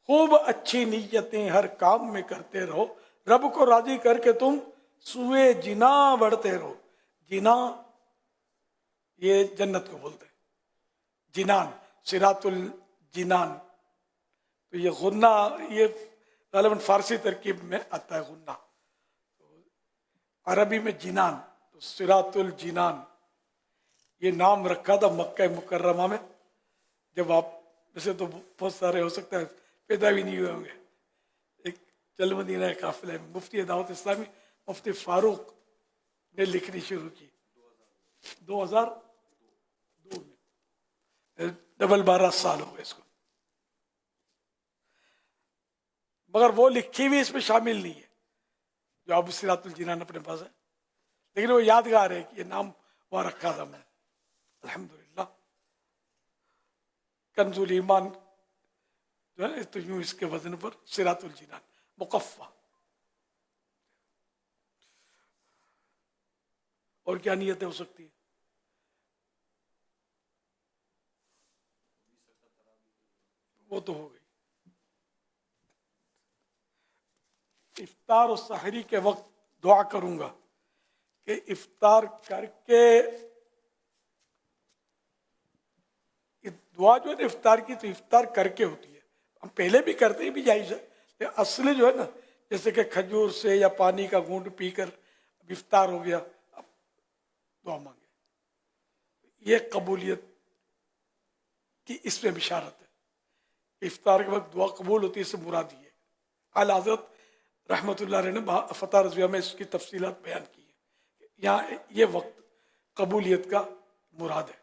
خوب اچھی نیتیں ہر کام میں کرتے رہو، رب کو راضی کر کے تم سوئے جنا بڑھتے رہو. جنا یہ جنت کو بولتے ہیں، جنان، صراط الجنان. تو یہ غنہ یہ غالباً فارسی ترکیب میں آتا ہے غنہ، عربی میں جنان. تو صراط الجنان یہ نام رکھا تھا مکہ مکرمہ میں. جب آپ ویسے تو بہت سارے ہو سکتا ہے پیدا بھی نہیں ہوئے ہوں گے. ایک چل مدینہ قافلہ میں مفتی دعوت اسلامی مفتی فاروق نے لکھنی شروع کی 2002 میں، 12 سال ہو گئے اس کو. مگر وہ لکھی بھی اس میں شامل نہیں ہے جو اب صراط الجنان اپنے پاس ہے، لیکن وہ یادگار ہے کہ یہ نام وہاں رکھا تھا میں. الحمدللہ کنز الایمان جو ہے تو یوں اس کے وزن پر صراط الجنان مقفع. اور کیا نیتیں ہو سکتی ہیں؟ وہ تو ہو گئی. افطار و سحری کے وقت دعا کروں گا کہ افطار کر کے، دعا جو ہے نا افطار کی تو افطار کر کے ہوتی ہے. ہم پہلے بھی کرتے ہی بھی جائز ہے، لیکن اصل جو ہے نا جیسے کہ کھجور سے یا پانی کا گھونٹ پی کر اب افطار ہو گیا، اب دعا مانگے. یہ قبولیت کی اس میں بشارت ہے کہ افطار کے وقت دعا قبول ہوتی ہے، اس سے مراد یہ ہے. اعلیٰ حضرت رحمۃ اللہ علیہ نے فتح رضویہ میں اس کی تفصیلات بیان کی ہے. یہاں یہ وقت قبولیت کا مراد ہے.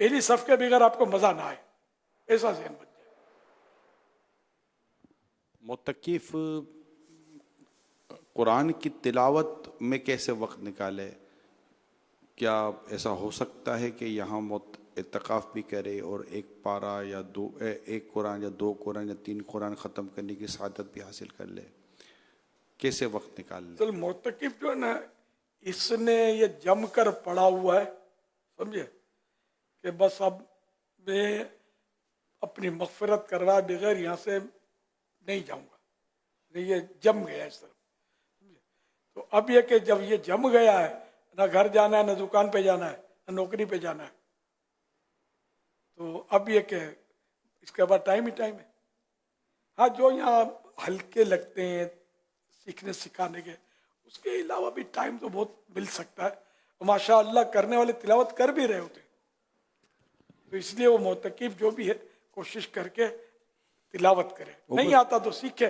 پہلی صف کے بغیر آپ کو مزہ نہ آئے، ایسا ذہن بن جائے. معتکف قرآن کی تلاوت میں کیسے وقت نکالے؟ کیا ایسا ہو سکتا ہے کہ یہاں اعتکاف بھی کرے اور ایک پارہ یا دو، ایک قرآن یا دو قرآن یا تین قرآن ختم کرنے کی سعادت بھی حاصل کر لے؟ کیسے وقت نکال لے؟ اصل معتکف جو ہے نا، اس نے یہ جم کر پڑا ہوا ہے، سمجھے، کہ بس اب میں اپنی مغفرت کروا بغیر یہاں سے نہیں جاؤں گا، یہ جم گیا اس طرح. تو اب یہ کہ جب یہ جم گیا ہے، نہ گھر جانا ہے، نہ دکان پہ جانا ہے، نہ نوکری پہ جانا ہے، تو اب یہ کہ اس کے بعد ٹائم ہی ٹائم ہے. ہاں جو یہاں ہلکے لگتے ہیں سیکھنے سکھانے کے، اس کے علاوہ بھی ٹائم تو بہت مل سکتا ہے. ماشاء اللہ کرنے والے تلاوت کر بھی رہے ہوتے ہیں، تو اس لیے وہ معتکف جو بھی ہے کوشش کر کے تلاوت کرے. نہیں آتا تو سیکھے،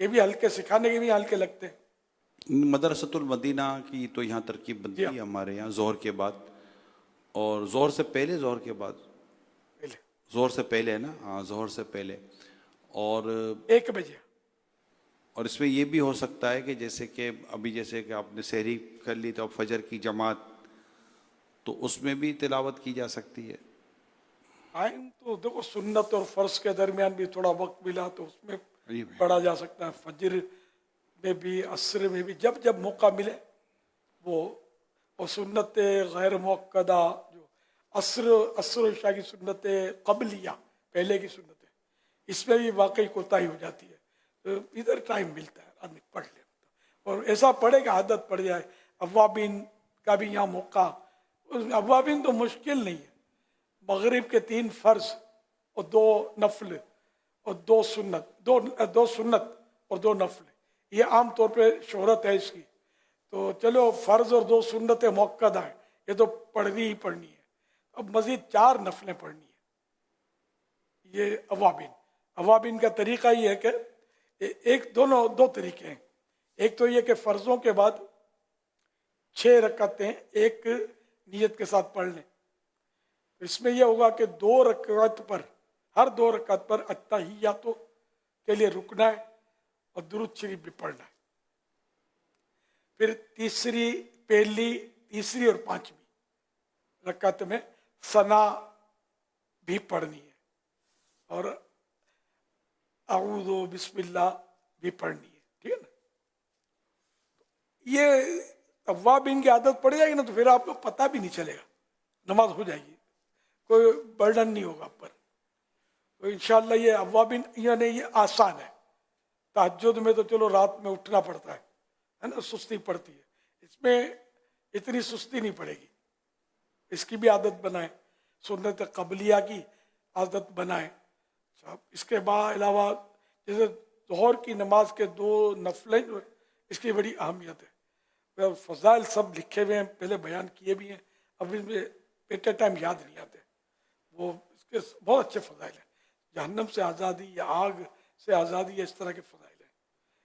یہ بھی ہلکے سکھانے کے بھی ہلکے لگتے ہیں. مدرسۃ المدینہ کی تو یہاں ترکیب بنتی ہے ہمارے یہاں ظہر کے بعد، اور ظہر سے پہلے، ظہر کے بعد، پہلے ظہر سے پہلے ہے نا، ہاں ظہر سے پہلے. اور 1 بجے. اور اس میں یہ بھی ہو سکتا ہے کہ جیسے کہ ابھی جیسے کہ آپ نے سحری کر لی تو اب فجر کی جماعت، تو اس میں بھی تلاوت کی جا سکتی ہے. ٹائم تو دیکھو سنت اور فرض کے درمیان بھی تھوڑا وقت ملا تو اس میں جی پڑھا جا سکتا ہے. فجر میں بھی، عصر میں بھی، جب جب موقع ملے وہ سنت غیر موقدہ جو عصر عشاء کی سنت قبلیہ، پہلے کی سنتیں، اس میں بھی واقعی کوتاہی ہو جاتی ہے. تو ادھر ٹائم ملتا ہے آدمی پڑھ لے، اور ایسا پڑھے کہ عادت پڑ جائے. اوابین کا بھی یہاں موقع، اوابین تو مشکل نہیں ہے. مغرب کے 3 فرض اور 2 نفل اور 2 سنت اور 2 نفل، یہ عام طور پہ شہرت ہے اس کی. تو چلو فرض اور 2 سنتیں موقع ہیں، یہ تو پڑھنی ہی پڑھنی ہے. اب مزید 4 نفلیں پڑھنی ہیں. یہ اوابین کا طریقہ یہ ہے کہ دو طریقے ہیں. ایک تو یہ کہ فرضوں کے بعد 6 رکعتیں ایک نیت کے ساتھ پڑھ لیں. اس میں یہ ہوگا کہ 2 رکعت پر، ہر 2 رکعت پر التحیات کے لیے رکنا ہے اور درود شریف بھی پڑھنا ہے. پھر پہلی، تیسری اور 5ویں رکعت میں ثنا بھی پڑھنی ہے اور اعوذ بسم اللہ بھی پڑھنی ہے. ٹھیک ہے نا؟ یہ اوابین کی عادت پڑ جائے گی نا تو پھر آپ کو پتہ بھی نہیں چلے گا، نماز ہو جائے گی، کوئی برڈن نہیں ہوگا آپ پر. تو انشاءاللہ یہ اوابین یعنی یہ آسان ہے. تہجد میں تو چلو رات میں اٹھنا پڑتا ہے نا، سستی پڑتی ہے. اس میں اتنی سستی نہیں پڑے گی. اس کی بھی عادت بنائیں، سنت قبلیہ کی عادت بنائیں. اس کے بعد علاوہ جیسے ظہر کی نماز کے 2 نفلیں جو ہے، اس کی بڑی اہمیت ہے. فضائل سب لکھے ہوئے ہیں، پہلے بیان کیے بھی ہیں، اب اس میں ایٹ اے ٹائم یاد نہیں آتے. وہ اس کے بہت اچھے فضائل ہیں. جہنم سے آزادی یا آگ سے آزادی یا اس طرح کے فضائل ہیں.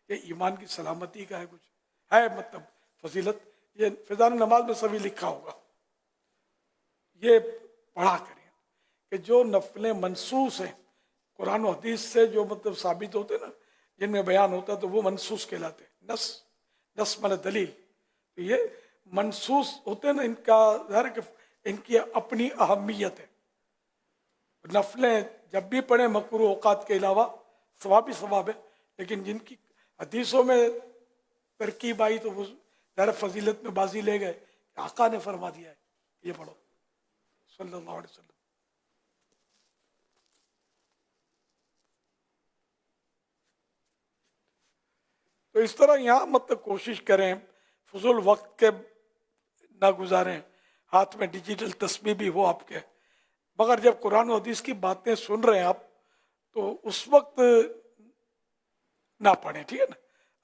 یہ ایمان کی سلامتی کا ہے، کچھ ہے مطلب فضیلت. یہ فضائل نماز میں سبھی لکھا ہوگا. یہ پڑھا کریں کہ جو نفلیں منسوس ہیں قرآن و حدیث سے، جو مطلب ثابت ہوتے ہیں نا، جن میں بیان ہوتا ہے، تو وہ منسوس کہلاتے ہیں. نص مانے دلیل. تو یہ منسوس ہوتے ہیں نا، ان کا ظاہر ہے کہ ان کی اپنی اہمیت ہے. نفلیں جب بھی پڑھیں مکروہ اوقات کے علاوہ ثواب ہی ثواب ہے، لیکن جن کی حدیثوں میں ترکیب آئی تو وہ ظاہر فضیلت میں بازی لے گئے. آقا نے فرما دیا ہے یہ پڑھو صلی اللہ علیہ وسلم. تو اس طرح یہاں مطلب کوشش کریں فضول وقت کے نہ گزاریں. ہاتھ میں ڈیجیٹل تسبیح بھی ہو آپ کے، مگر جب قرآن و حدیث کی باتیں سن رہے ہیں آپ تو اس وقت نہ پڑھیں. ٹھیک ہے نا،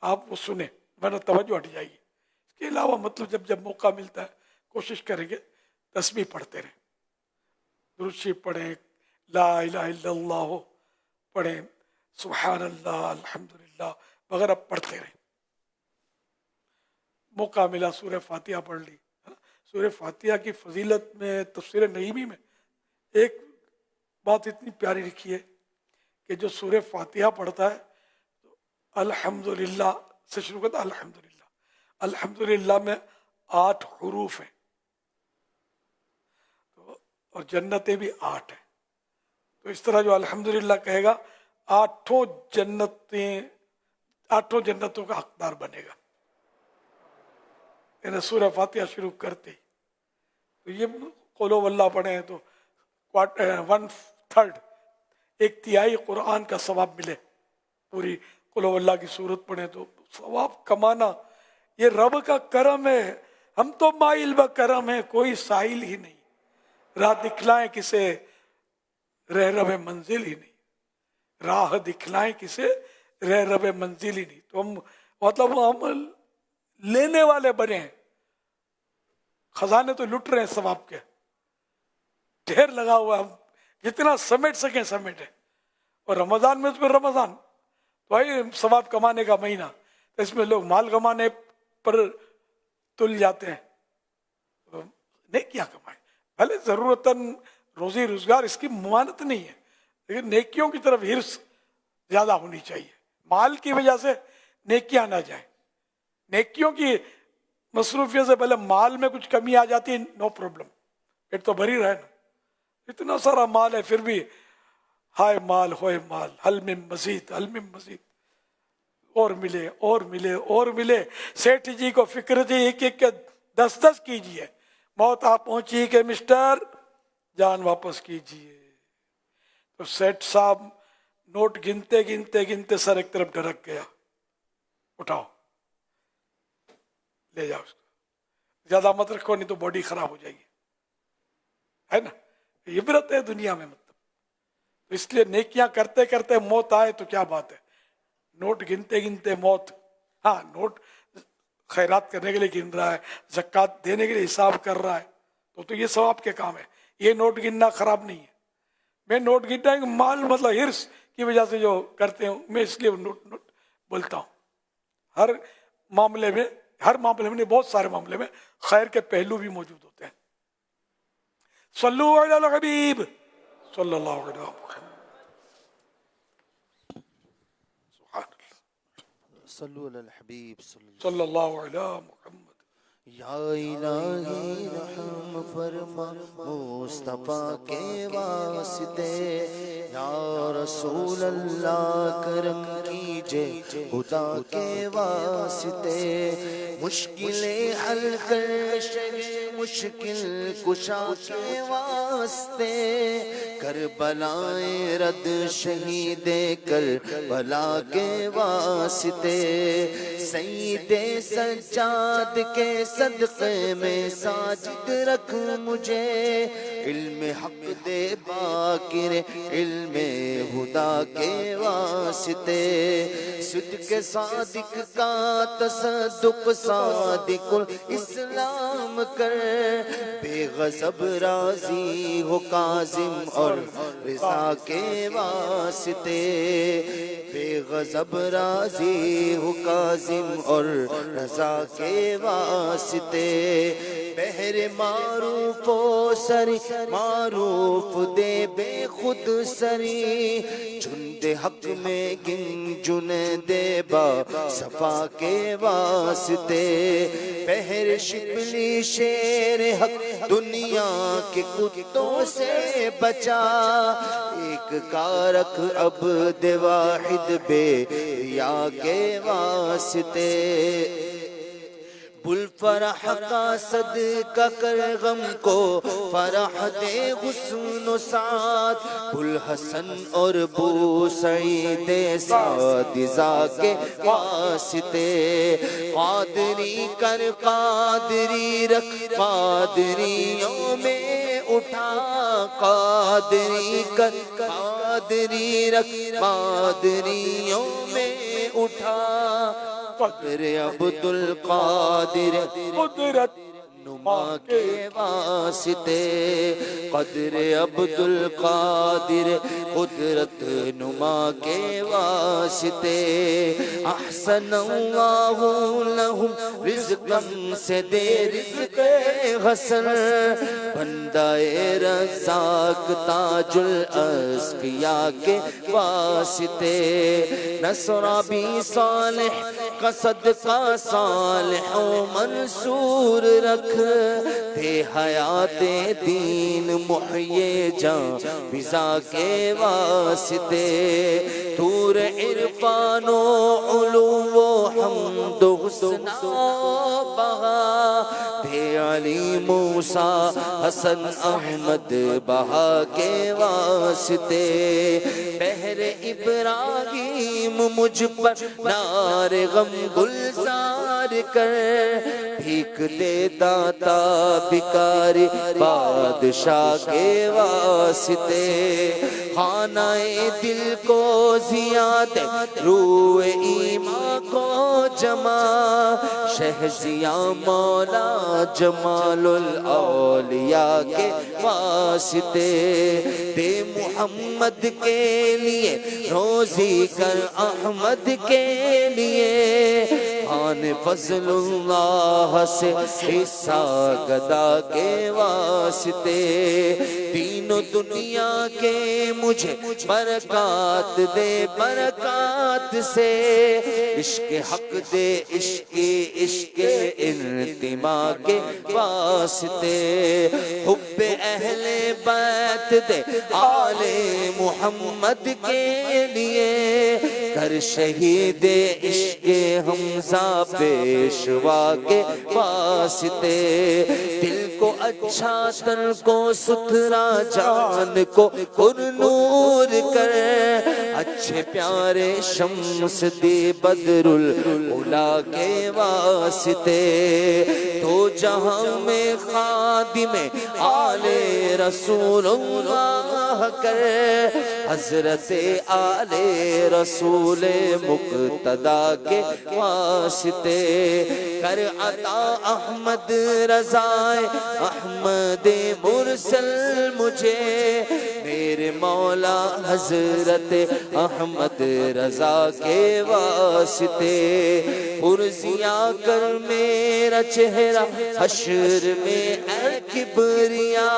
آپ وہ سنیں ورنہ توجہ ہٹ جائے گی. اس کے علاوہ مطلب جب موقع ملتا ہے کوشش کریں گے تسبیح پڑھتے رہیں، درود شریف پڑھیں، لا الہ الا اللہ پڑھیں، سبحان اللہ، الحمدللہ وغیرہ پڑھتے رہیں. موقع ملا سورہ فاتحہ پڑھ لی. سورہ فاتحہ کی فضیلت میں تفسیر نعیمی میں ایک بات اتنی پیاری لکھی ہے کہ جو سورہ فاتحہ پڑھتا ہے تو الحمدللہ سے شروع کرتا ہے، الحمدللہ، الحمدللہ میں 8 حروف ہیں تو اور جنتیں بھی 8 ہیں، تو اس طرح جو الحمدللہ کہے گا 8 جنتوں کا حقدار بنے گا، یعنی سورہ فاتحہ شروع کرتے ہی تو یہ قل ہو اللہ پڑھیں تو 1/3 ایک تہائی قرآن کا ثواب ملے، پوری قل ہو اللہ کی سورت پڑھیں تو ثواب کمانا یہ رب کا کرم ہے، ہم تو مائل بکرم ہیں، کوئی سائل ہی نہیں، راہ دکھلائیں کسے رہ رب منزل ہی نہیں، راہ دکھلائیں کسے رہ رب منزل ہی نہیں، تو ہم مطلب ہم لینے والے بنے ہیں، خزانے تو لٹ رہے ہیں ثواب کے، ڈھیر لگا ہوا، ہم جتنا سمیٹ سکیں سمیٹیں، اور رمضان میں تو پھر رمضان تو بھائی ثواب کمانے کا مہینہ، تو اس میں لوگ مال کمانے پر تل جاتے ہیں، نیکیاں کمائیں، بھلے ضرورتاً روزی روزگار اس کی ممانت نہیں ہے، لیکن نیکیوں کی طرف حرص زیادہ ہونی چاہیے، مال کی وجہ سے نیکیاں نہ جائیں، نیکیوں کی مصروفیت سے پہلے مال میں کچھ کمی آ جاتی ہے، نو پرابلم، پیٹ تو بھری رہے نا، اتنا سارا مال ہے پھر بھی ہائے مال ہوئے مال، حل میں مزید، حل میں مزید، اور ملے اور ملے اور ملے، سیٹھ جی کو فکر تھی ایک ایک کے 10 کیجئے، موت آپ پہنچی کہ مسٹر جان واپس کیجئے، تو سیٹھ صاحب نوٹ گنتے گنتے گنتے سر ایک طرف ڈھرک گیا، اٹھاؤ لے جاؤ اس کو، زیادہ مت رکھو نہیں تو باڈی خراب ہو جائے گی، ہے نا، عبرت ہے دنیا میں، مطلب تو اس لیے نیکیاں کرتے کرتے موت آئے تو کیا بات ہے، نوٹ گنتے گنتے موت، ہاں نوٹ خیرات کرنے کے لیے گن رہا ہے، زکوٰۃ دینے کے لیے حساب کر رہا ہے تو یہ ثواب کے کام ہے، یہ نوٹ گننا خراب نہیں ہے، میں نوٹ گننا مال مطلب حرص کی وجہ سے جو کرتے ہیں، میں اس لیے نوٹ بولتا ہوں، ہر معاملے میں نہیں، بہت سارے معاملے میں خیر کے پہلو بھی موجود ہوتے ہیں، صلو علی الحبیب صلی اللہ علیہ وسلم، صلو علی الحبیب صلی اللہ علیہ محمد، یا الہی رحم فرما مصطفیٰ کے واسطے، یا رسول اللہ کرم کیجے خدا کے واسطے، مشکلیں حل کر مشکل کشا کے واسطے، کربلائیں رد شہید کربلا کے واسطے، سید سجاد کے صدقے میں ساجد رکھ مجھے، علم حق دے باقر علم خدا کے واسطے، صدق صادق کا تصدق صادق الاسلام کر، بے غضب راضی ہو کاظم اور رضا کے واسطے، بے غضب راضی ہو کاظم اور رضا کے واسطے، بہر معروف و سری معروف دے بے خود سری، جند حق میں گن جن دے با صفا کے واسطے، بہر شبلی شیر حق دنیا کے کتوں سے بچا، ایک کارک عبد واحد بے یا کے واسطے، بل فرح کا صدقہ کر غم کو فرح دے حسن و سعاد، بل حسن اور بو سعید سعدزا کے واسطے، قادری کر قادری رکھ قادریوں میں اٹھا، قادری کر قادری رکھ قادریوں میں اٹھا، قدر عبد القادر قدرت نما کے واسطے قدر عبد القادر قدرت نما کے واسطے احسن اللہ لہم رزقا سے دے رزق حسن بندہ رزاق تاج الاسقیاء کے واسطے نصرابی صالح کا صدقہ صالح و منصور رکھ دے حیات دین محیی جاں فضا کے واسطے طور عرفان و علو و حمد و حسن بہا دے علی موسیٰ حسن احمد بہا کے واسطے بحر ابراہیم مجھ پر نار غم گلزار کر بھیک دے داتا بھکاری بادشاہ کے واسطے خانہ دل کو زیاد روح ایمان کو جمع شہزیاں مولا جمال الاولیاء کے واسطے دے محمد کے لیے روزی کر احمد کے لیے خان فضل اللہ سے حصہ گدا کے واسطے دین و دنیا کے مجھے برکات دے برکات سے عشق حق دے عشق انتماء کے واسطے حب اہل بیت دے آل محمد کے لیے کر شہید عشق حمزہ پیشوا کے واسطے دل کو اچھا تن کو ستھرا جان کو پر نور کر اچھے پیارے شمس دے بدر الاولا کے واسطے تو جہاں میں خادم آل رسول اللہ کر حضرت آل رسول مقتدیٰ کے واسطے کر عطا احمد رضا احمد مرسل مجھے میرے مولا حضرت احمد رضا کے واسطے پرزیا کر میرا چہرہ حشر میں اے کبریا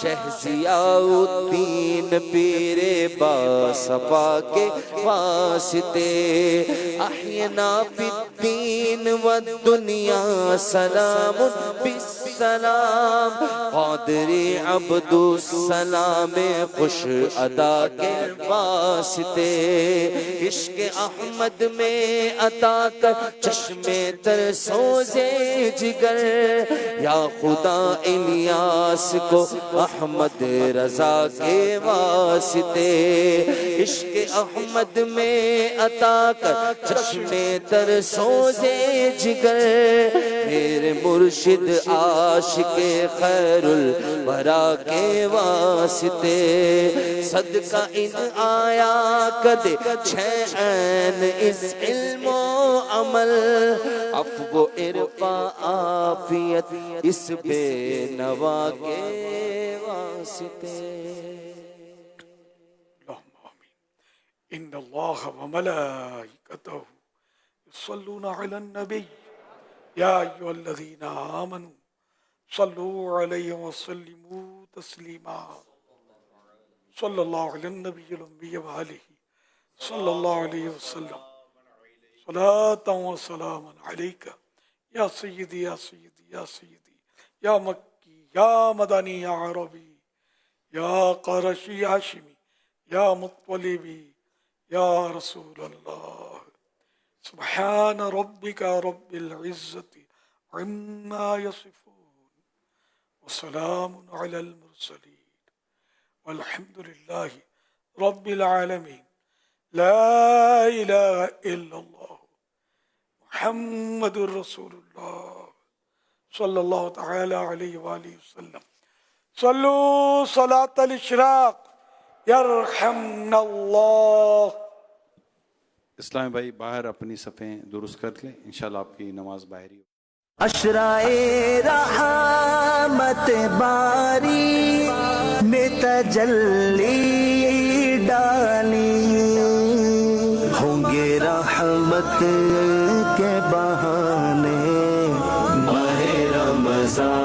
شہزیاء الدین پیر باصفا کے واسطے احینا فی الدین والدنیا سلام بالسلام قادری عبد السلام خوش ادا کے واسطے عشق احمد میں عطا کر چشم تر سوزے جگر یا خدا الیاس کو احمد رضا کے واسطے عشق احمد میں عطا کر چشم تر سوزے جگر میرے مرشد عاشق خیر الورا کے واسطے صدقہ ان آیا کدے چھ عین اس علم و عمل عفو عرفا عافیت اس بے نوا کے واسطے اللهم آمین ان اللہ وملائکتہ يصلون على النبی یا ایھا الذین آمنوا صلوا علیہ وسلموا تسلیما صلی اللہ علی النبی الأمی وآلہ صلی اللہ علیہ وسلم صلاة و سلام علیکہ یا سیدی یا سیدی یا سیدی یا مکی یا مدنی یا عربی یا قرشی ہاشمی یا مطلبی یا رسول اللہ سبحان ربک رب العزت عما یصفون وسلام علی المرسلین والحمد للہ رب العالمین لا الہ الا اللہ محمد رسول اللہ صلی اللہ تعالی علیہ وآلہ وسلم صلو صلاة الاشراق یرحمنا اللہ. اسلامی بھائی باہر اپنی صفیں درست کر لیں، انشاءاللہ آپ کی نماز باہری ہو. اشرائے رحمت باری نے تجلی ڈالی، ہوں گے رحمت کے بہانے ماہ رمضان